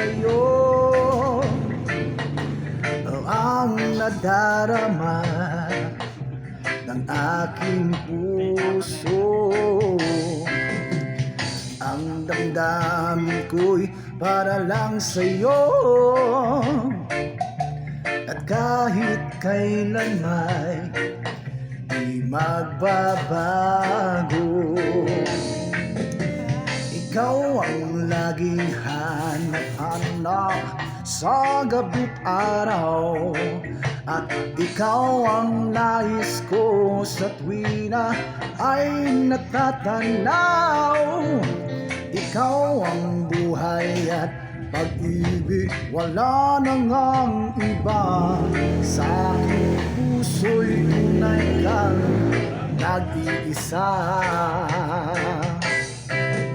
sa'yo ang nadarama ng aking puso. Ang damdamin ko'y para lang sa'yo, at kahit kailan may di magbabago. Ikaw ang laging hanap-hanap sa gabi't araw, at ikaw ang nais ko sa tuwina ay natatanaw. Ikaw ang buhay at pag-ibig, wala nang ang iba. Sa aking puso'y tunay kang nag-iisa.